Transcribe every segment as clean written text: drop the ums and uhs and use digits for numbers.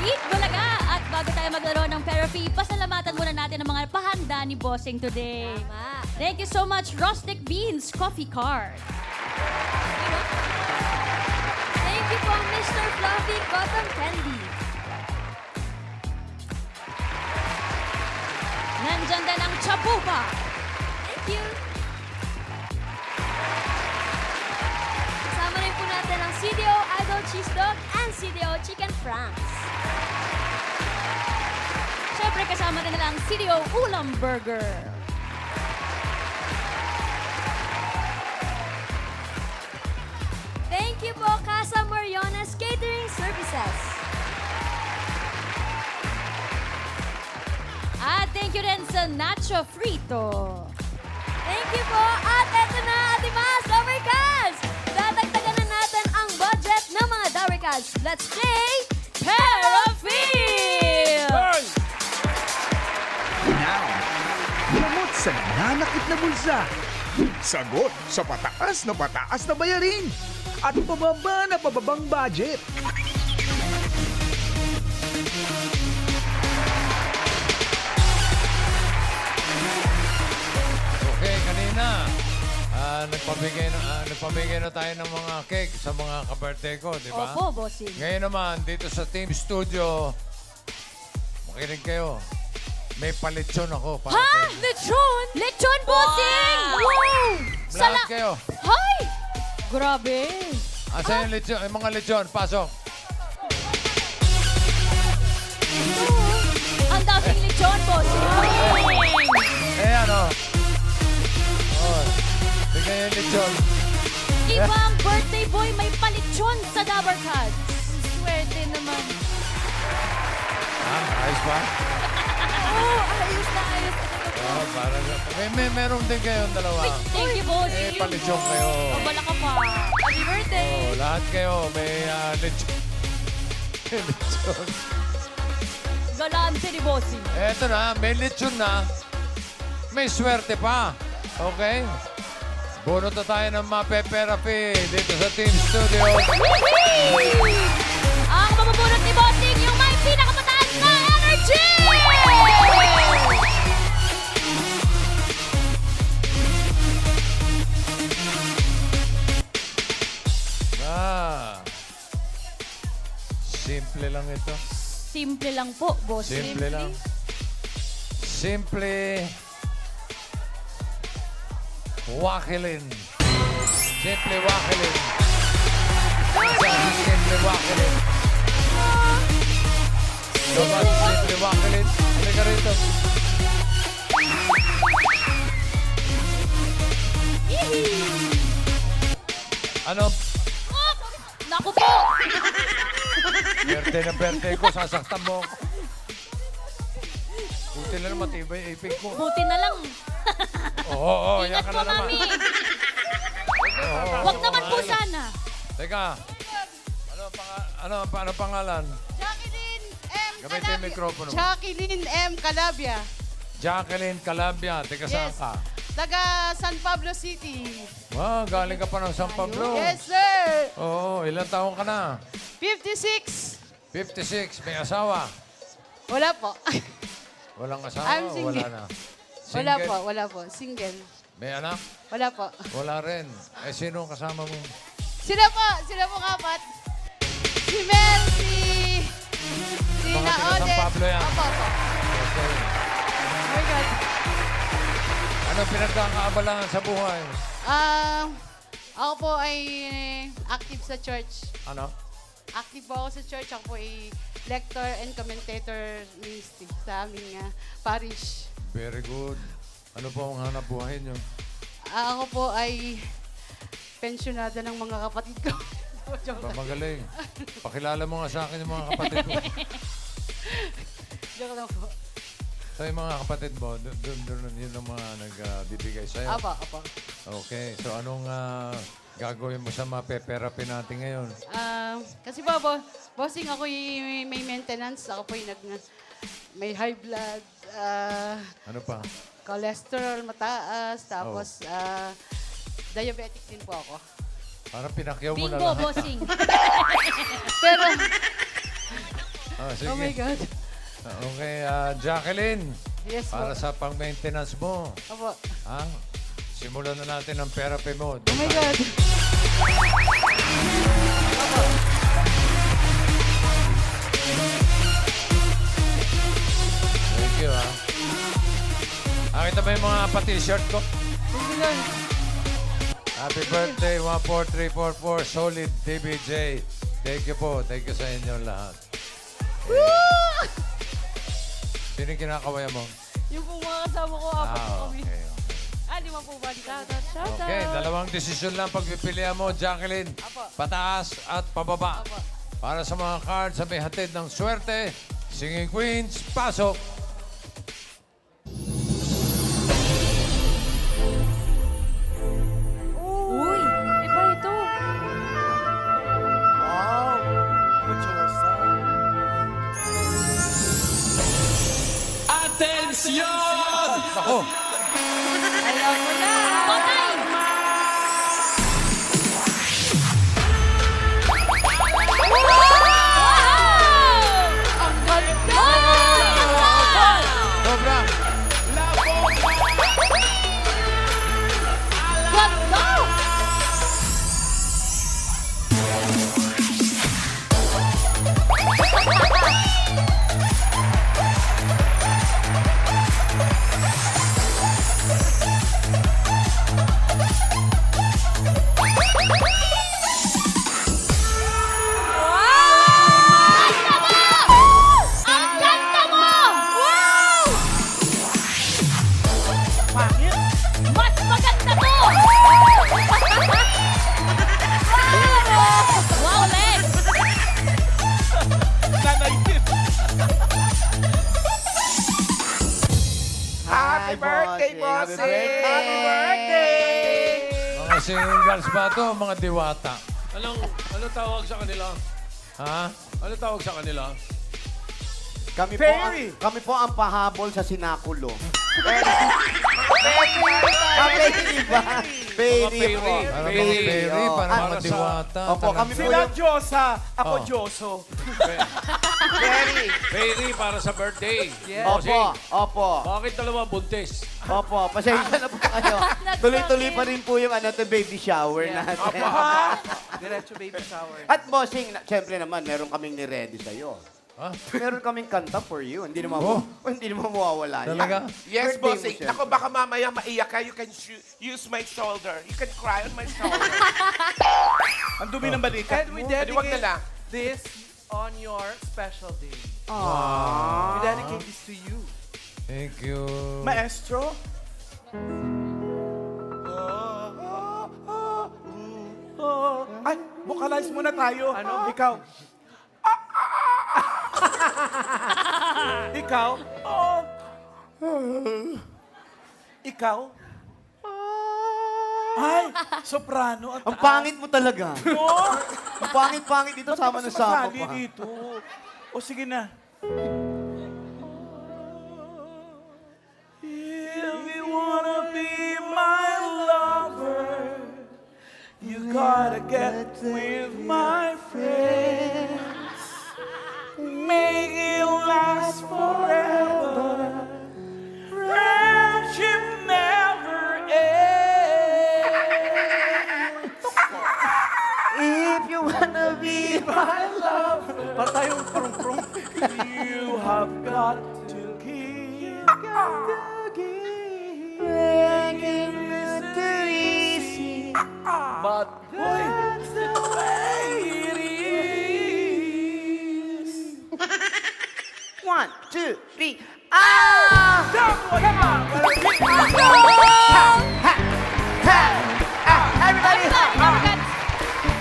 Eat Bulaga! At bago tayo maglaro ng therapy, pasalamatan muna natin ang mga pahanda ni Bossing today. Tama. Thank you so much, Rustic Beans Coffee Card. Thank you po, Mr. Fluffy Cotton Candy. Nandyan din ang Chabuba. Thank you. Kasama rin po natin ang CDO Idol Cheese Dog and CDO Chicken Franks. Siyempre kasama din nila ang CDO Ulam Burger. Thank you po, Casa Moriones Catering Services. At thank you rin sa Nacho Frito. Thank you po. At eto na, Atimas, Dabarkas! Dadagdagan na natin ang budget ng mga Dabarkas. Let's play Therapy! Now, gamot sa nananakit na bulsa. Sagot sa pataas na bayarin. At pababang budget. Okay, kanina, nagpamigay na tayo ng mga cake sa mga ka-birthday ko, di ba? Opo, Bossing. Ngayon naman, dito sa Team Studio, makinig kayo. May palitsyon ako para Ha? sa inyo. Lechon? Lechon, Bossing! Wow! Lahat kayo. Hay! Grabe. Asa yung lechon? Yung mga lechon, pasok. Ang daming lechon, Bossing. Eh, ano? Oh, bigyan yung lechon. Ibang birthday boy may palitsyon sa Dabarkads. Swerte naman. Ayos ba? Oh, ayos na ayos. Oh, para meron din kayong dalawa. Thank you, Bossing. Palitsyon kayo. Wala ka pa. Happy birthday. Oh, lahat kayo may lechon. May lechon. Galante ni Bossing. Eto na, may lechon na. May swerte pa. Okay? Bunot na tayo ng mape-therapy dito sa Team Studio. Ang mabubunot ni Bossing, yung may pinakamataas na energy! Simple lang ito. Simple lang po, Bossing. Simple lang. Simple. Wakilin. Simple wakilin. Simple wakilin. Dapat simple wakilin. Halika rito. Ano? Naku po! Birthday ko, sasaktan mo. Buti na lang matibay yung ipig mo. Buti na lang. Oo, yan Ingat ka po, na naman. Mami. Oo, Wag naman po sana. Teka, ano pangalan? Jacqueline M. Gamitin yung mikropono mo. Jacqueline M. Calabia. Jacqueline Calabia, teka saan Yes. ka? Taga San Pablo City. Wow, galing ka pa ng San Pablo. Yes, sir. Oo, ilang taon ka na? 56. 56, may asawa. Wala po. Walang asawa, I'm o single. wala na? Wala Single? po, wala po. Single. May anak? Wala po. Wala rin. Eh, sino ang kasama mo? Sila po kapat. Si Mel, si Mga taga San Naolet. Pablo yan. Opo, opo. Okay. Oh my God. Ano pinagkakaabalangan sa buhay? Ako po ay active sa church. Ano? Active po ako sa church. Ako po ay lector and commentator ministry sa aming parish. Very good. Ano po ang hanap buhay niyo? Ako po ay pensyonada ng mga kapatid ko. Joke lang. Magaling. Pakilala mo nga sa akin yung mga kapatid ko. Joke lang po. So yung mga kapatid mo, doon yun ang mga nagbibigay sa'yo? Apa. Okay. So anong gagawin mo sa mga therapy natin ngayon? Kasi po, bossing, ako may maintenance. Ako po may high blood, Ano pa? cholesterol mataas, tapos diabetic din po ako. Parang pinakyaw mo na Bingo, lahat. Bossing. Pero, sige. Oh my God. Okay, Jacqueline. Yes po. Para sa pang-maintenance mo. Opo. Ha? Simulan na natin ang therapy mo. Oh my God. Thank you, ha. Nakita ba yung mga pati-shirt ko? Sige lang. Happy birthday, 14344, Solid TBJ. Thank you po. Thank you sa inyong lahat. Sino yung kinakawaya mo? Yung po mga kasama ko, apat po kami. Okay. Di mo po ba? Okay, dalawang desisyon lang pagpipilian mo, Jacqueline. Pataas at pababa. Para sa mga cards sa may hatid ng swerte, Singing Queens, pasok! Uy, iba ito. Ako! Alam mo na. Patay! Wow! Ang ganda! Sobra! Ganda! Ang ganda mo! Wow! Mas maganda to! Wow, Lex! Happy birthday, bossing! Happy birthday! Mga singing girls ba ito? Mga diwata. Ano tawag sa kanila? Ha? Ano tawag sa kanila? Kami po ang pahabol sa sinakulo. Fairy ba? Fairy po. Para mga fairy, para mga Para sa- diwata. Opo, kami po Sila yung... Diyosa, ako Oh. Diyoso. Fairy para sa birthday. Opo, opo. Bakit dalawa buntis? Opo, pasensya na po kayo. Tuloy-tuloy pa rin po yung baby shower natin. Diretso baby shower. At bossing, syempre naman, meron kaming ni-ready sa'yo. Ha? Meron kaming kanta for you. Hindi naman, hindi naman mawawala yan. Talaga? Birthday Yes, mo, bossing. syempre. Ako, baka mamaya maiyak ka. You can use my shoulder. You can cry on my shoulder. Ang dumi ng balikat And we mo. Pwede wag na lang. this on your special day. Aww. We dedicate this to you. Thank you. Maestro? Ay, vocalize muna tayo. Ano? Ikaw. Ikaw. Ikaw. Ay, soprano. Ang pangit mo talaga. No? Ang pangit-pangit dito, sama na sama Sumasali pa. dito. O sige na. If you wanna be my lover, you gotta get with my friends. Make it last forever. Friendship never ends. If you wanna be My lover, patayong prung-prung. You have got to give. making it too easy. But that's the way it is. 1, 2, 3, ah! Come on! Ha! Ha! Ah! Everybody, ha!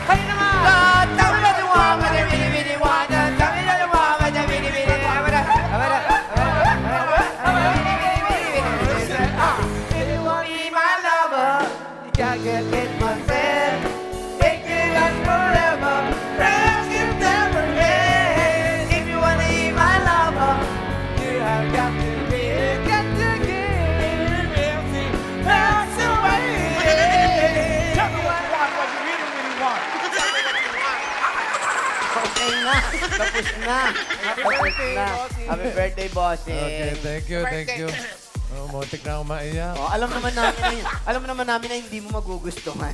Kayo na nga! Tama na tuwanga na bini-bini-wana. Tama na tuwanga na bini-bini. Abada, abada, if you want to be my lover, you gotta get with my friend. Make it last forever. Friendship never ends. If you want to be my lover, you have na. Tapos na. Tapos na. Happy birthday, bossing. Okay, thank you, thank you. Oh, muntik na ako maiyak. Oh, alam naman namin na hindi mo magugustuhan.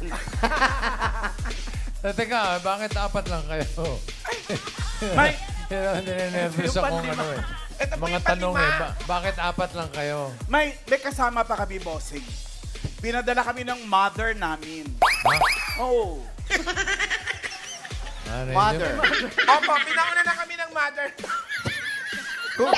Teka, bakit apat lang kayo? May, Nervous akong ano eh. Mga tanong eh, bakit apat lang kayo? may kasama pa kami, bossing. Pinadala kami ng mother namin. Oo. Mother. Opo, pinauna na kami ng mother. Kung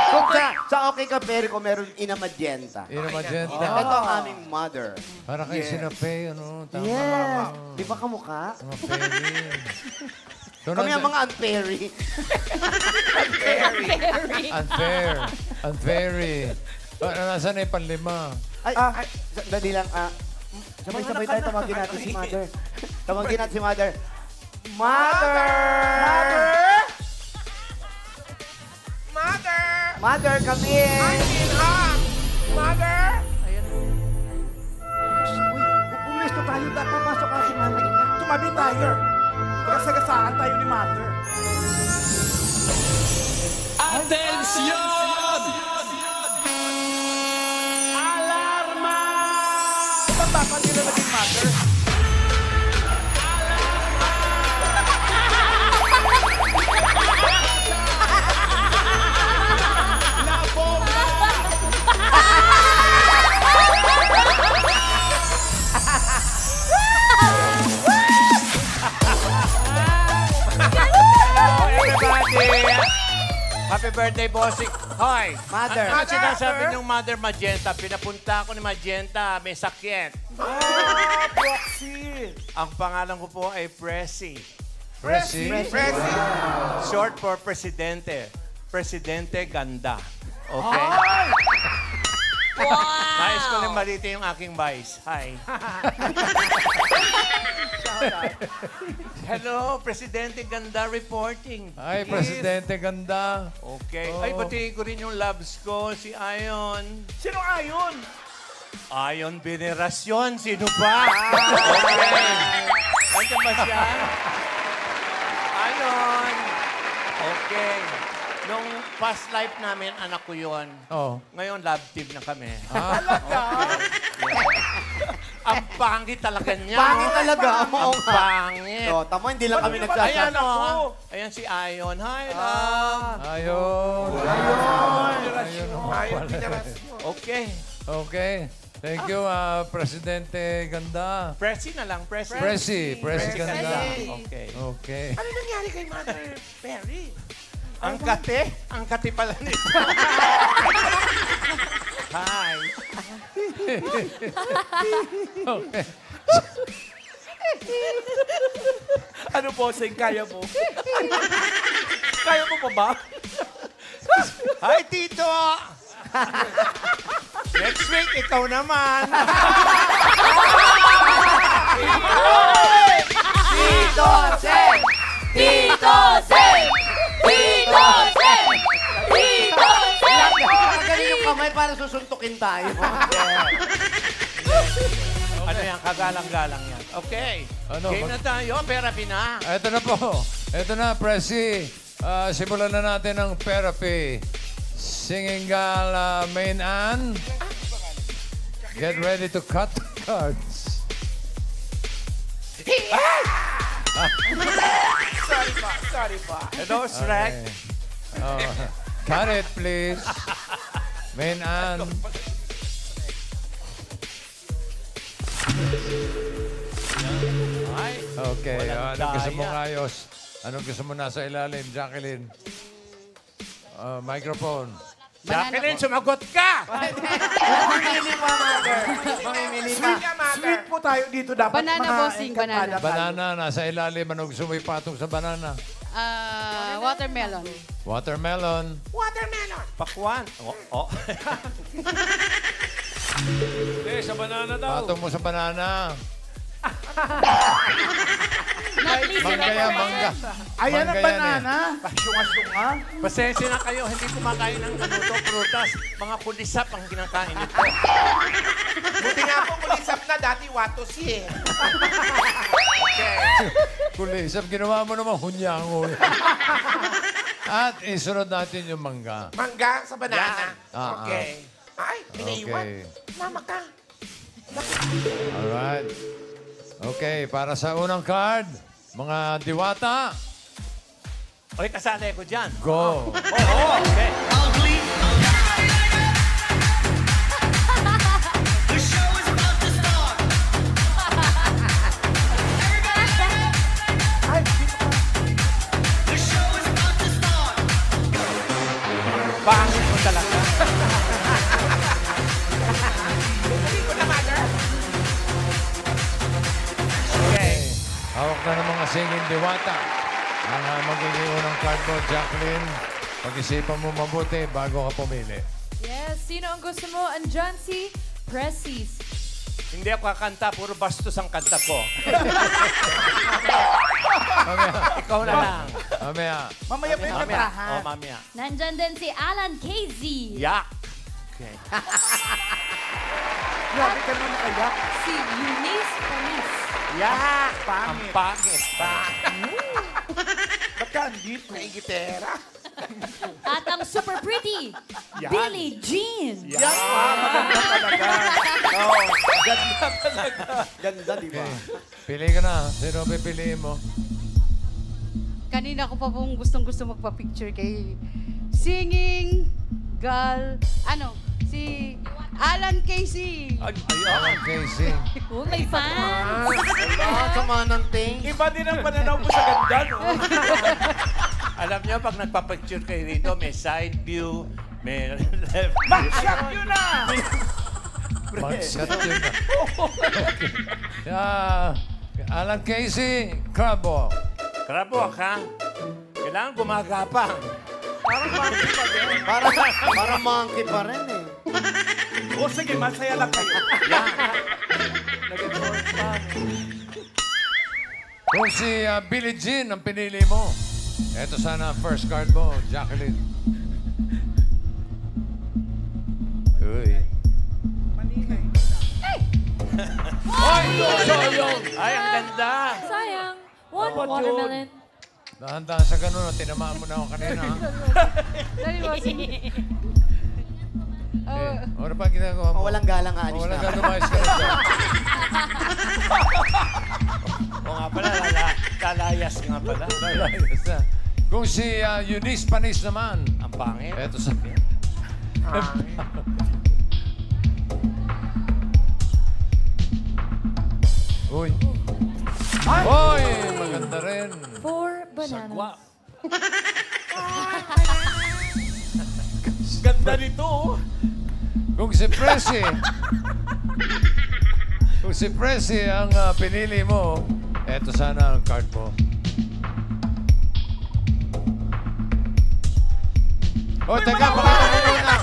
sa okay ka, pero kung meron ina magenta. Ina magenta. Ito ang aming mother. Para kayo sinape, ano? Tama. Yeah. Di ba kamukha? Mga peri. So, Kami ang mga unpairy. Unfair. Unfairy. Nasaan na yung panlima? Ay, dali lang. Sabay-sabay tayo, tawagin natin si mother. Tawagin natin si mother. Mother! Mother! Mother, come in! I'm in hot! Mother! Uy, pumesto tayo. Papasok ka si mother. Tumabi tayo. Pagkasagasaan tayo ni mother. Atensyon! Alarma! Tatapan nila naging mother. Happy birthday, bossing. Hoy, Mother. Ano sinasabi niyong Mother Magenta? Pinapunta ako ni Magenta, may sakit. Proxy. Ang pangalan ko po ay Presi. Presi? Short for Presidente. Presidente Ganda. Okay? Nais ko lang balita yung aking vice. Hi. Hello, Presidente Ganda reporting. Ay, Presidente, ganda. Okay. Oh. Ay, batiin ko rin yung loves ko, si Ayon. Sino ayon? Ayon Venerasyon, sino ba? Okay. Nandiyan ba siya? Ayon. Okay. Nung past life namin, anak ko yun. Oh. Ngayon, love team na kami. Talaga? Ang pangit talaga niya. Pangit talaga. Ang pangit. So, tama, hindi lang kami Ayan, nagsasabi. oh. Ayan si Ayon. Hi, love. Ayun. Ayun, pinarasyon. Okay. Okay. Thank you, Presidente Ganda. Presi na lang, Presi. Presi Ganda. Okay. Okay. Ano nangyari kay Mother Perry? Ang kate? Ang kate pala nito. Hi. Okay. Ano, bossing? Kaya mo? Kaya mo pa ba? Hi, Tito! Next week, ikaw naman. Tito Sen! Tito Sen! Tito Sen! Tito Sen! Magaling yung kamay para susuntukin tayo. Ano yan? Kagalang-galang yan. Okay. Ano, Game na tayo. Therapy na. Ito na po. Ito na, Presi. Simulan na natin ang therapy. Singing gala main Ann. Get ready to cut the cards. Sorry pa. Hello, Shrek. Cut it, please. Main Ann. Hi. Okay. Walang Anong gusto mong daya. ayos? Anong gusto mo nasa ilalim, Jacqueline? Microphone. Jacqueline, sumagot ka! Mamimili pa, mother. Mamimili pa. Sweet ka, Mother. Sweet po tayo dito. Dapat Banana, mga bossing, banana. engkantada tayo. Banana, nasa ilalim. Anong gusto mo ipatong sa banana? Watermelon. Watermelon. Watermelon. Pakwan. Oh. Hindi, sa banana daw. Patong mo sa banana. Not least, Mangga yan, mangga. Ayan ang Mangga yan banana. Pasyunga-syunga. Pasensya na kayo, hindi kumakain ng prutas. Mga kulisap ang kinakain nito. Buti nga po kulisap na dati watos eh. Okay. Kulisap, ginawa mo naman hunyango. At isunod natin yung mangga. Mangga sa banana. Ah, Okay. Ay, pinaiwan. Okay. Mama ka. Alright. Okay, para sa unang card, mga diwata, Oy, kasali ko dyan. go. Oo, okay. Pangit mo talaga. Okay. Hawak na ng mga singing diwata. Ang magiging unang card mo, Jacqueline. Pag-isipan mo mabuti bago ka pumili. Yes, sino ang gusto mo? Andyan si Pressies. Hindi ako kakanta, puro bastos ang kanta ko. Mamaya. Ikaw na lang. Mamaya. Mamaya pa yung kantahan. Oh, mamaya. Nandyan din si Alan Casey. Yak. Okay. Grabe ka naman nakayak. Si Eunice Panis. Yak. Ang Pangit. pangit. Ba't ka andito? May gitera. At ang super pretty, Billie Jean. Yan, maganda talaga. Oo, ganda talaga. Ganda, di ba? Pili ka na. Sino pipiliin mo? Kanina ko pa pong gustong-gusto magpa-picture kay singing girl, si Alan Casey. Alan Casey. Oh, may fans. Sama ng ting. Iba din ang pananaw mo sa ganda, no? Alam niyo, pag nagpa-picture kayo rito, may side view, may left view. Mag-shot yun na! Mag-shot yun na. Alan Casey, Crabo. Krabo ka. Kailangan gumagapang. Parang monkey pa din. Parang monkey pa rin eh. O sige, masaya lang kayo. Kung si Billie Jean ang pinili mo, eto sana ang first card mo, Jacqueline. Uy. Ay, sayang! Ay, ang ganda! Sayang. One watermelon. Dahan-dahan sa ganun, tinamaan mo na ako kanina. Dali mo, Ano pa ginagawa mo? Walang galang aalis Walang na. galang mais ka na dyan. O nga pala, lalayas nga pala. Lalayas na. Kung si Eunice Panis naman, Ang pangit. eto sa... Uy. Uy, maganda rin. 4 bananas. Wow. Ganda nito, oh. Kung si Presi, kung si Presi ang pinili mo, eto sana ang card mo. O, teka, pakita mo muna.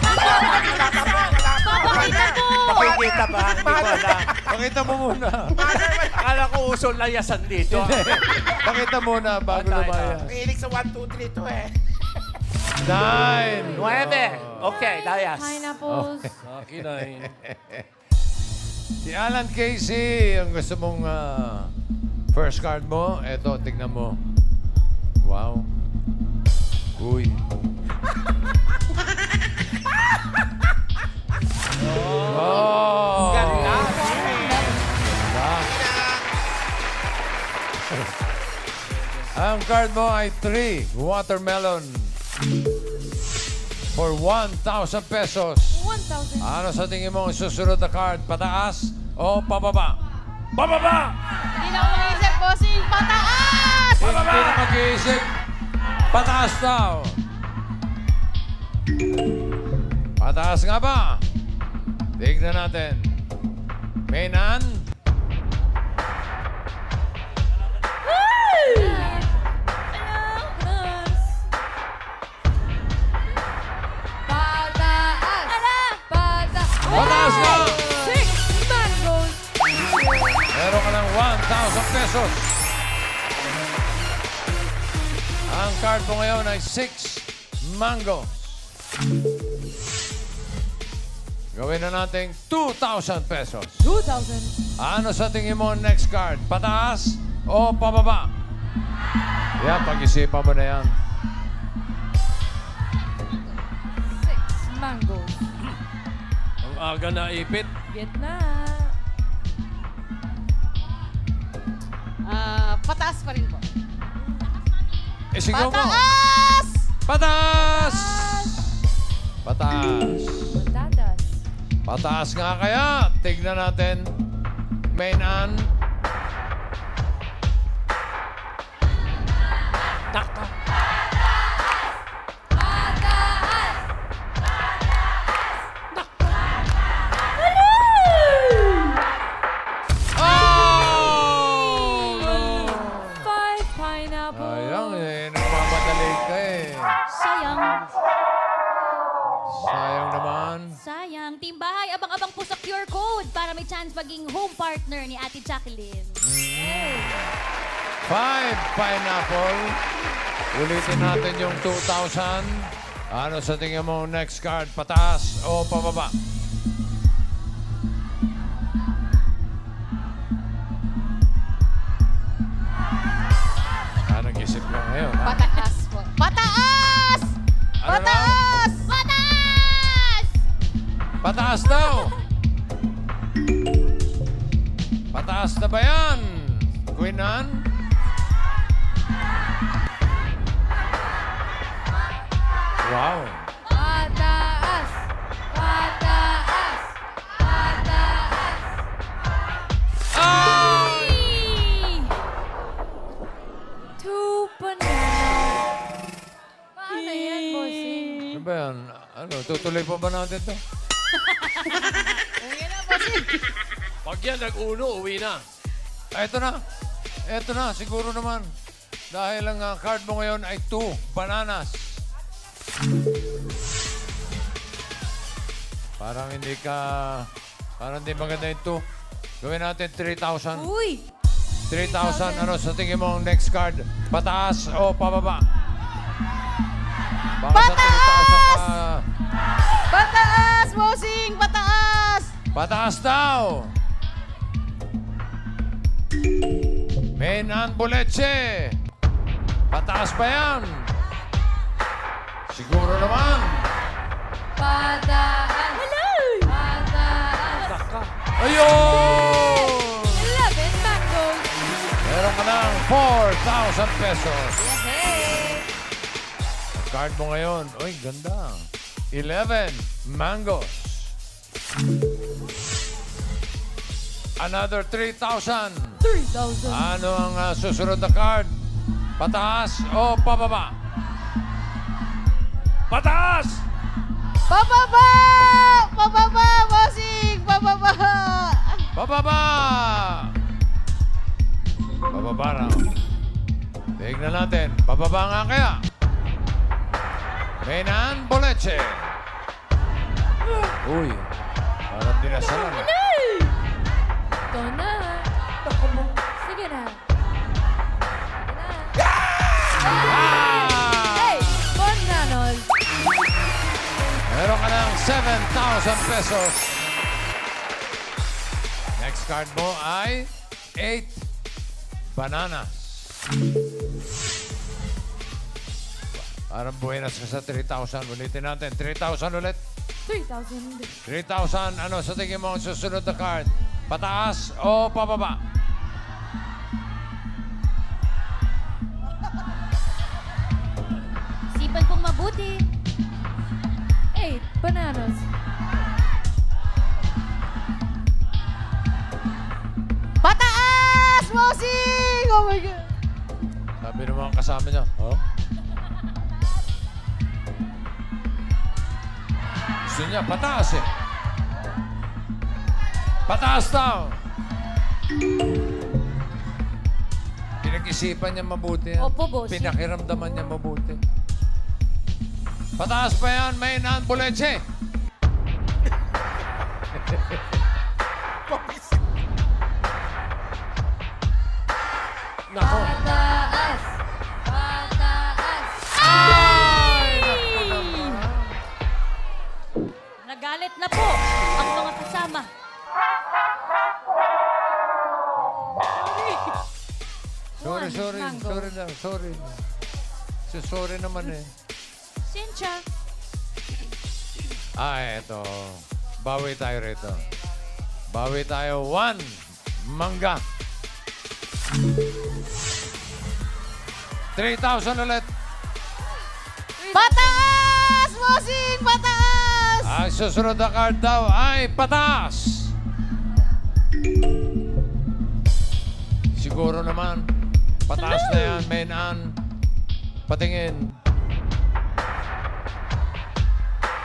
Pakikita ba? Hindi ko alam. Pakita mo muna. Akala ko uso layasan dito. Pakita muna bago lumaya. Mahilig sa 1, 2, 3 to eh. 9. 9. Okay, layas. Pineapples. Akin ay... Si Alan Casey, ang gusto mong first card mo, eto, tignan mo. Wow. Uy. Oh! Ganda. Ang card mo ay 3 watermelon for 1,000 pesos. 1,000. Ano sa tingin mo ang susunod na card? Pataas o pababa? Pababa! Hindi na ako mag-isip, bossing. Pataas! Hindi na mag-iisip. Pataas daw. Pataas nga ba? Tignan natin. Mainan. Pataas nga! 6 mangoes. Meron ka ng 1,000 pesos. Ang card mo ngayon ay 6 mangoes. Gawin na natin 2,000 pesos. 2,000. Ano sa tingin mo ang next card? Pataas o pababa? Yan, pag-isipan mo na yan. 6 mangoes. Ang aga na ipit. Gitna. Pataas pa rin po. Sigaw mo. Pataas! Pataas! Pataas. Patatas. Pataas nga kaya. Tignan natin. Main Ann. Oh! No! 5 pineapple. Sayang nagmamadali ka Sayang. Sayang naman. Sayang. Team Bahay, abang-abang po sa QR code para may chance maging home partner ni Ate Jacqueline. 5 pineapple. Ulitin natin yung 2,000. Ano sa tingin mo next card? Pataas o pababa? Nag-isip ka ngayon, ha? Pataas po. Pataas! Ano Pataas! Pataas! Pataas daw! Pataas na ba yan? Queen Ann? Wow! Pataas. Pataas. Pataas. Ay! 2 bananas. Paano yan, bossing? Ano ba yan? Ano, tutuloy pa ba natin to? Pag yan nag-uno, uwi na. Ito na. Ito na, siguro naman. Dahil ang card mo ngayon ay 2 bananas. Parang hindi maganda yung 2. Gawin natin 3,000. Uy! 3,000. Ano sa tingin mo ang next card? Pataas o pababa? Baka Pataas! sa 3,000 ka. Pataas, bossing! Pataas! Pataas daw! Main Ann Boleche. Pataas ba yan? Siguro naman. Pataas. Pataas. Ayun! 11 mangoes. Meron ka ng 4,000 pesos. Yay! Ang card mo ngayon, uy, ganda. 11 mangoes. Another 3,000. 3,000. Ano ang susunod na card? Pataas o pababa? Pataas! Pababa! Pababa, bossing! Pababa! Pababa! Pababa raw. Tignan natin. Pababa nga kaya. Main Ann Boleche. Uy, parang dinasalan na. Ito na. Sige na. Hey! Bananas. Meron ka ng 7,000 pesos. Next card mo ay 8 bananas. Parang buenas ka sa 3,000. Ulitin natin. 3,000 ulit. 3,000. 3,000. Ano sa tingin mo ang susunod na card? Pataas o pababa? Isipan pong mabuti. 8 bananas. Pataas, bossing! Oh my God! Sabi ng mga kasama niya. Oh? Gusto niya, pataas eh. Pataas daw! Pinag-isipan niya mabuti yan. Opo, bossing. Pinakiramdaman niya mabuti. Pataas pa yan, Main Ann Boleche. Nako. Pataas. Pataas. Nagalit na po ang mga kasama. Sorry lang, sorry. Sorry naman eh. Cynthia. Eto. Bawi tayo rito. Bawi tayo. 1. Mangga. 3,000 ulit. Pataas! Bossing! Pataas! Ang susunod na card daw ay pataas. Siguro naman. Pataas na yan, Main Ann. Patingin.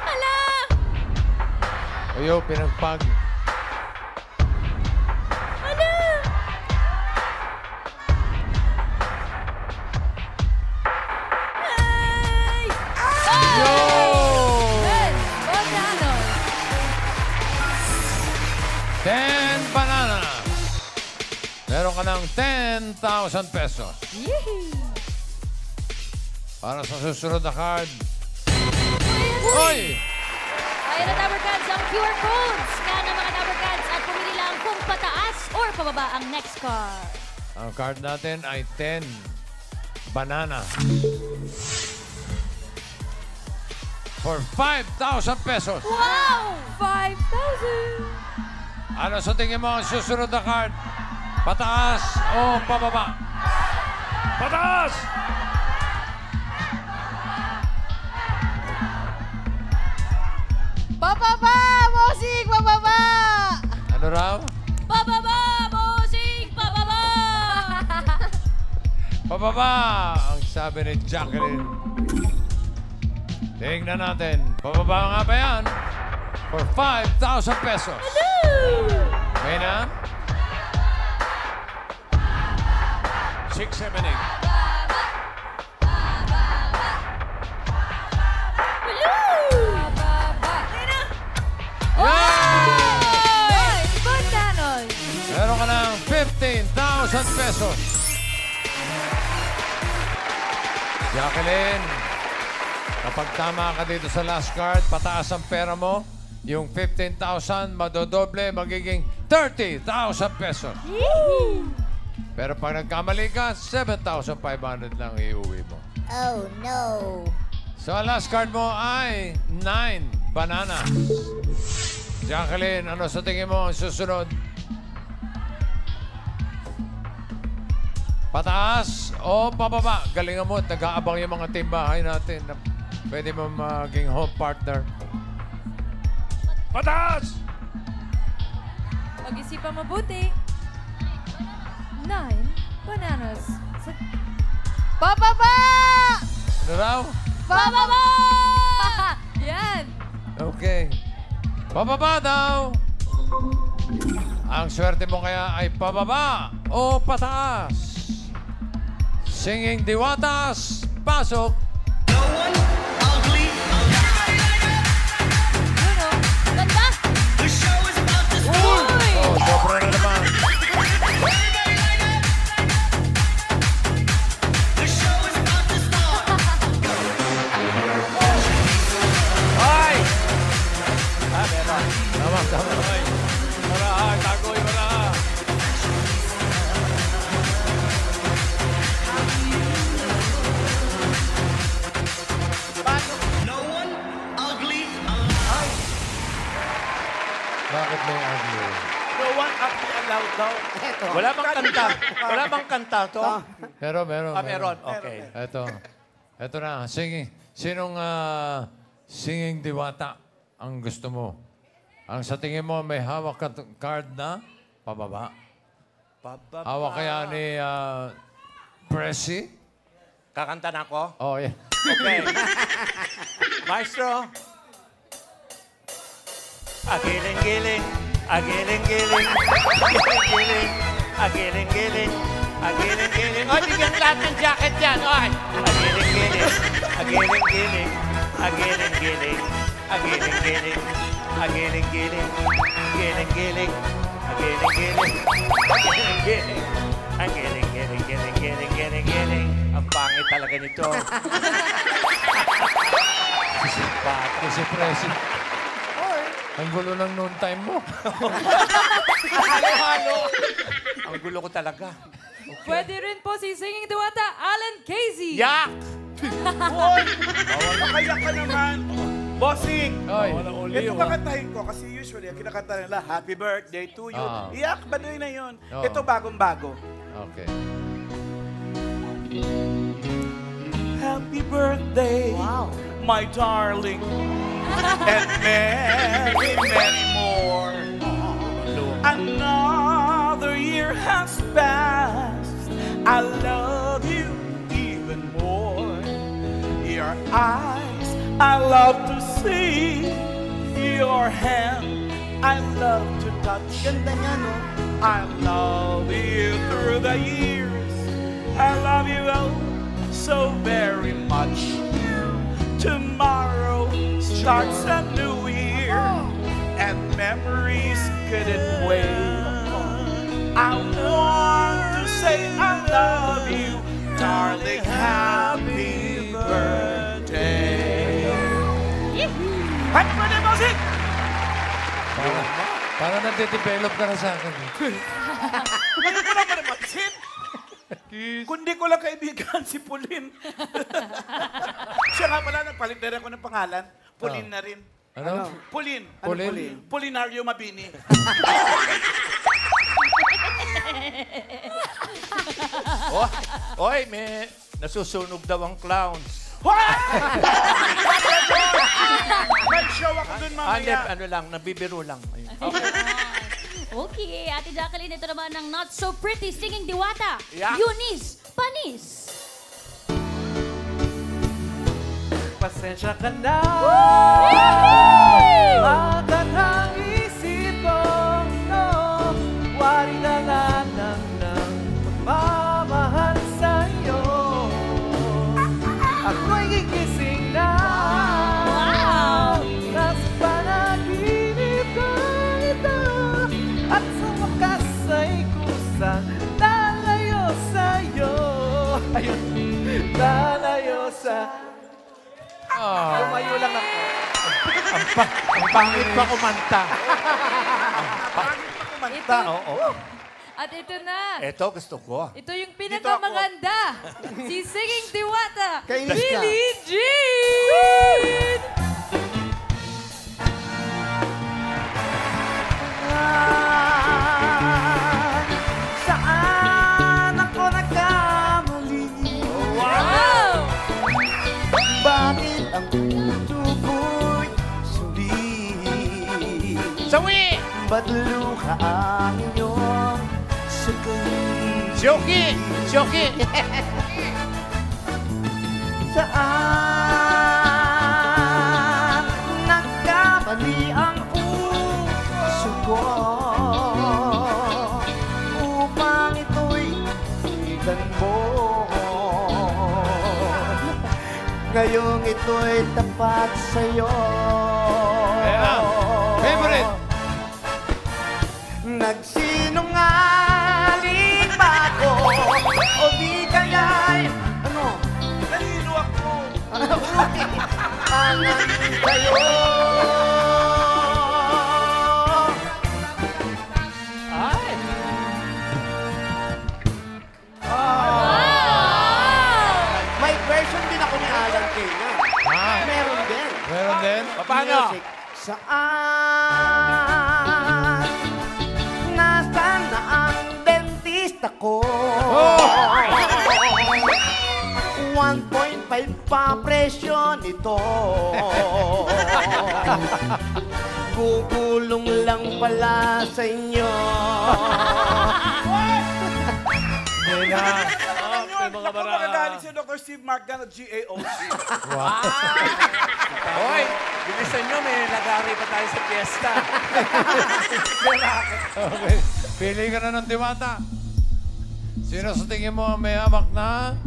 Hala! Ayo, pinagpag. Hala! Ay! Yo! Ben Bananos. 10 bananas. Meron ka ng 10,000 pesos. Para sa susunod na card. Hoy! Ayan na, Tower Cards, ang QR code. Scan ang mga Tower Cards at pumili lang kung pataas or pababa ang next card. Ang card natin ay 10 banana. For 5,000 pesos. Wow! 5,000. Ano sa tingin mo ang susunod na card? Pataas o pababa? Pataas! Pababa! Bossing! Pababa! Ano raw? Pababa! Bossing! Pababa! Pababa! Ang sabi ni Jacqueline. Tingnan natin. Pababa nga ba yan? For 5,000 pesos. May na? 6, 7, 8. Ben Bananos. Meron ka ng 15,000 pesos. Jacqueline, kapag tama ka dito sa last card, pataas ang pera mo, yung 15,000 madodoble, magiging 30,000 pesos. Pero pag nagkamali ka, 7,500 lang iuwi mo. Oh, no. So, ang last card mo ay 9 bananas. Jacqueline, ano sa tingin mo ang susunod? Pataas o pababa? Galingan mo at nag-aabang yung mga timbahay natin na pwede mo maging home partner. Pataas! Pag-isipan mabuti. 9 bananas. Pababa! Ano raw? Pababa! Yan. Okay. Pababa daw. Ang swerte mo kaya ay pababa o pataas? Singing Diwatas, pasok. Ganda! Uy! Oh, sobra na naman. Ay! Meron. Tama. Maraha, tagoy, maraha. Bakit may ugly? No one actually allowed daw. Wala bang kanta? Wala bang kanta to? Meron. Meron. Okay. Ito na. Singing. Sinong singing diwata ang gusto mo? Ang sa tingin mo may hawak ka card na pababa. Pababa. Hawak kaya ni Pressy? Kakanta na ako? Oh, yeah. Okay. Maestro. Agiling-giling, agiling-giling, agiling-giling, agiling-giling, agiling-giling. O, bigyan lahat ng jacket yan. Oy! Agiling-giling, agiling-giling, agiling-giling, agiling-giling, agiling-giling, agiling-giling, agiling-giling, agiling-giling, agiling-giling, giling-giling, giling-giling. Ang pangit talaga nito. Pati si Pressy. Ang gulo ng noon time mo. Halo-halo. Ang gulo ko talaga. Pwede rin po si Singing Diwata, Alan Casey. Yak! Hoy! Makaya ka naman. Bossing! Oy. Ito kakantahin ko kasi usually ang kinakanta nila, Happy Birthday to you. Ah. Iyak, baduy na yun. Oo. Ito bagong-bago. Okay. Happy birthday, my darling. And many, many more. Another year has passed. I love you even more. Your eyes, I love to see. Your hand, I love to touch. Ganda niya, no? I love you through the years. I love you so very much. Tomorrow starts a new year, and memories couldn't wait. I want to say I love you, darling. Happy birthday. Happy birthday, Bossing! Para nade-develop ka na sa akin. Ano ko lang namansin? Kundi ko lang kaibigan si Pulin. Siya nga pala, nagpalit na rin ako ng pangalan. Pulin na rin. Ano? Pulin. Pulin? Pulinario Mabini. Oy, may nasusunog daw ang clowns. May show ako dun mamaya. Ano lang, nabibiro lang. Okay, Ate Jacqueline, ito naman ng Not So Pretty Singing Diwata, Yeah. Eunice Panis. Pasensya ka na. Agad ang isip ko, no. Wari na lang ng pagmamahal sa'yo. Ako'y gigising na. Nasa panaginip ko ito. At sa wakas ay kusang lalayo sa'yo. Ayun, lalayo sa'yo. Tumayo lang ako. Ang pangit pa kumanta. Ito. Oo. At ito na. Ito gusto ko. Ito yung pinakamaganda. Si Singing Diwata, Kainis ka. Billie Jean! Saan ako nagkamali? Wow! Bakit ang puso ko'y suli? Sawi! Ba't luha ang iyong sagot? Joki! Joki! Saan nagkamali ang puso ko? Upang ito'y ilan mo. Ngayong ito'y tapat sa'yo. Ayan. Favorite. Nagsinungaling ba ako? O di kaya'y ano? Nalilo ako. Angan kayo. Ay! May version din ako ni Alan Kay na. Meron din. Meron din? Paano? Music. Saan? Nasaan na ang dentista ko? 1.5 pa presyo nito. Gugulong lang pala sa inyo. Naku, magagalit si Dr. Steve Markgan at GAOC. Oy, bilisan nyo, may lagari pa tayo sa fiesta. Okay. Pili ka na ng Diwata. Sino sa tingin mo ang may hamak na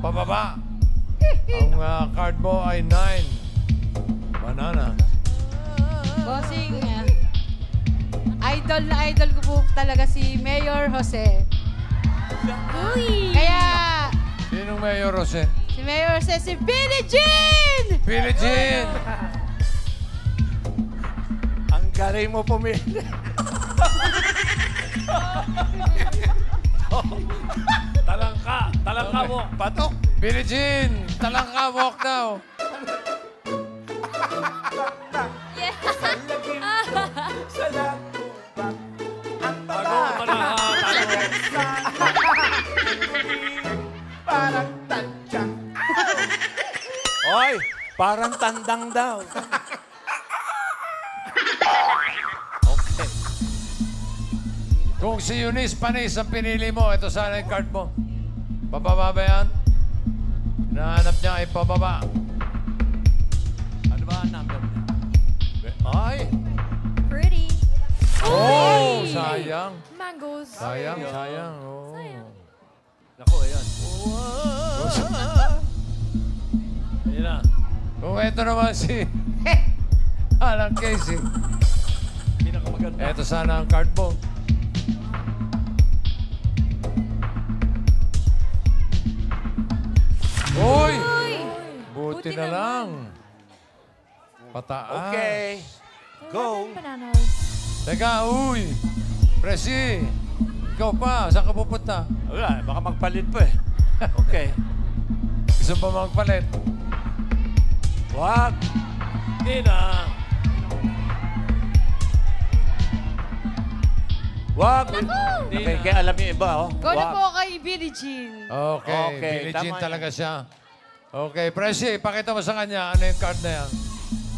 pababa? Ang card mo ay 9. Banana. Bossing, idol na idol ko po talaga si Mayor Jose. Uy! Kaya, Sinong Mayor Jose? si Mayor Jose, si Billie Jean! Billie Jean! Ang galing mo pumili. walk. Patok. Billie Jean, talangka walk daw. Sa lagubat, ang Bago manahan. parang tadyang. Oy, parang tandang daw. Okay. Kung si Eunice Panis ang pinili mo, ito sana yung card mo. Pababa ba yan? Hinahanap niya ay pababa. Ano ba ang number niya? Ay, Pretty. Oh, sayang. Mangoes. Sayang, sayang. Oh. naku, ayan. Ayun na. Kung ito naman si Alan Casey. Pinakamaganda. Ito sana ang card mo. Uy! Buti na lang. Pataas. Okay. Go. Bananas. Teka, uy! Presi! Ikaw pa, saan ka pupunta? Wala, baka magpalit pa eh. Okay. Gusto pa magpalit? Wag. Hindi na. Wag. Okay, kaya alam niyo iba, oh. Go na Wag. po kay Billie Jean. Okay, Okay, Billie tama Jean yan. talaga siya. Okay, Presi, pakita mo sa kanya ano yung card na yan.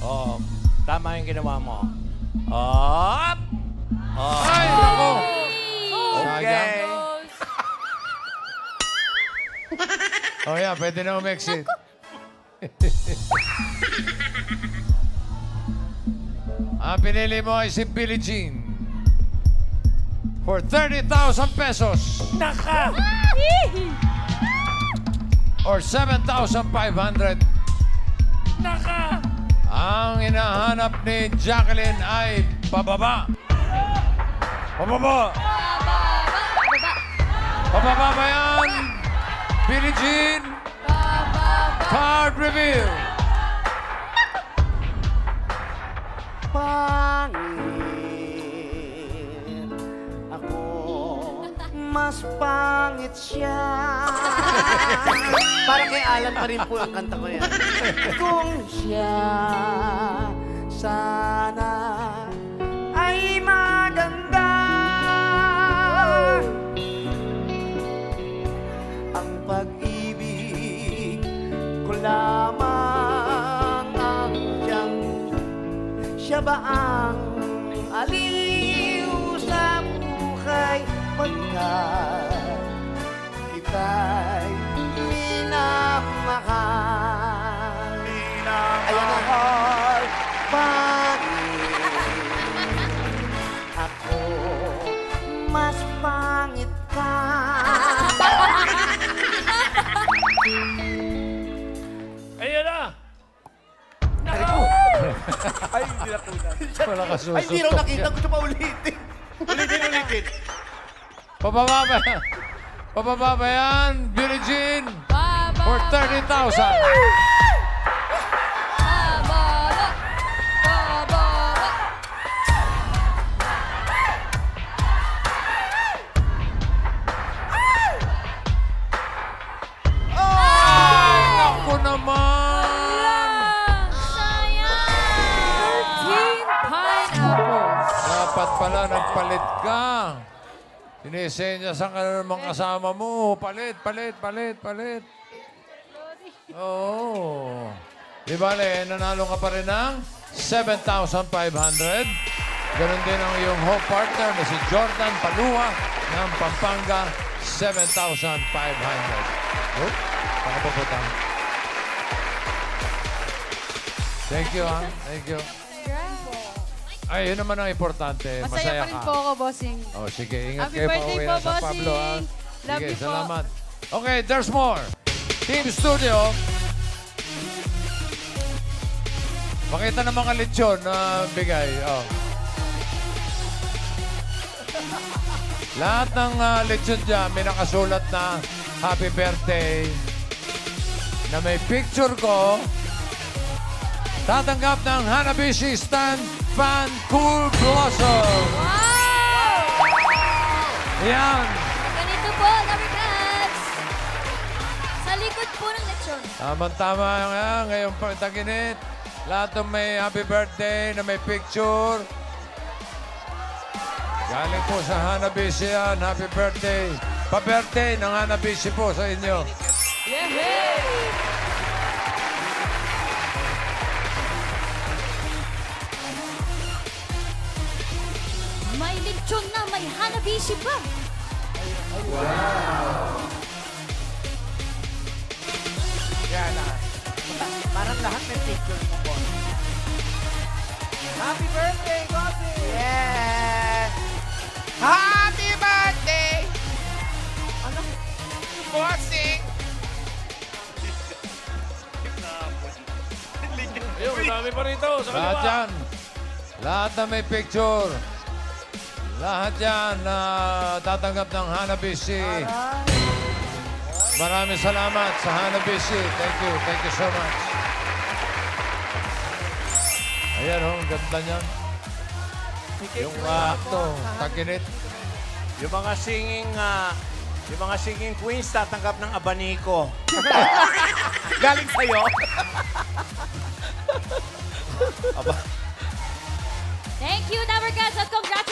Oh, tama yung ginawa mo. Up. Oh. Ay, nako! Okay. Oh, yeah, pwede na umexit. Ang pinili mo ay si Billie Jean. For 30,000 pesos. Naka. Or 7,500. Naka. Ang hinahanap ni Jacqueline ay pababa. Pababa. Pababa ba yan? Billie Jean. Card reveal. Pangit ako, mas pangit siya. Parang kay Alan pa rin po ang kanta ko yan. Kung siya sana ay maganda, ang pag-ibig ko lamang ang siyang siya ba ang aliw sa buhay pagkat kita'y minamahal. Ayan ang heart, pangit ako, mas pangit ka. Ayun na. Ay, hindi na kunan. Wala ka Ay, hindi raw nakita. Gusto pa ulitin. Ulitin. Pababa ba yan? Pababa ba yan? Billie Jean. Baba. For 30,000. Baba. Baba. Ay, naku naman. Sayang. 13 pineapples. Dapat pala nagpalit ka. Sinisenyasan ka na ng mga kasama mo. Palit. Oo. Di bale, nanalo ka pa rin ng 7,500. Ganon din ang iyong hope partner na si Jordan Palua ng Pampanga, 7,500. Oh, pakapaputang. Thank you, ha? Thank you. Ay, yun naman ang importante. Masaya Masaya pa rin ka. po ako, bossing. Oh, sige, ingat Happy kayo pa birthday uwi po, na sa Pablo, ha? bossing. Love Sige, you po. salamat. Okay, there's more. Team Studio. Pakita ng mga lechon na bigay. Oh. Lahat ng lechon dyan, may nakasulat na happy birthday na may picture ko. Tatanggap ng Hanabishi Stand Fan Cool Blossom. Wow! Yan. Ganito po, Lover Cats. Taginit po ng lechon. Tama-tama nga, ngayong taginit. Lahat ng may happy birthday na may picture. Galing po sa Hanabishi yan. Happy birthday. Pa-birthday ng Hanabishi po sa inyo. May lechon na may Hanabishi pa. Yan na. Parang lahat may picture mo po. Happy birthday, Bossy! Yes! Happy birthday! Ano? Bossing! Ayun, marami pa rito. Sa Lahat kaliwa. yan. Lahat na may picture. Lahat yan na tatanggap ng Hanabishi. Maraming salamat sa Hanabishi. Thank you. Thank you so much. Ayan ho, ang ganda niyan. Yung taginit. Yung mga singing queens tatanggap ng abaniko. Galing sa'yo. Thank you, Dabber Cats, at congrats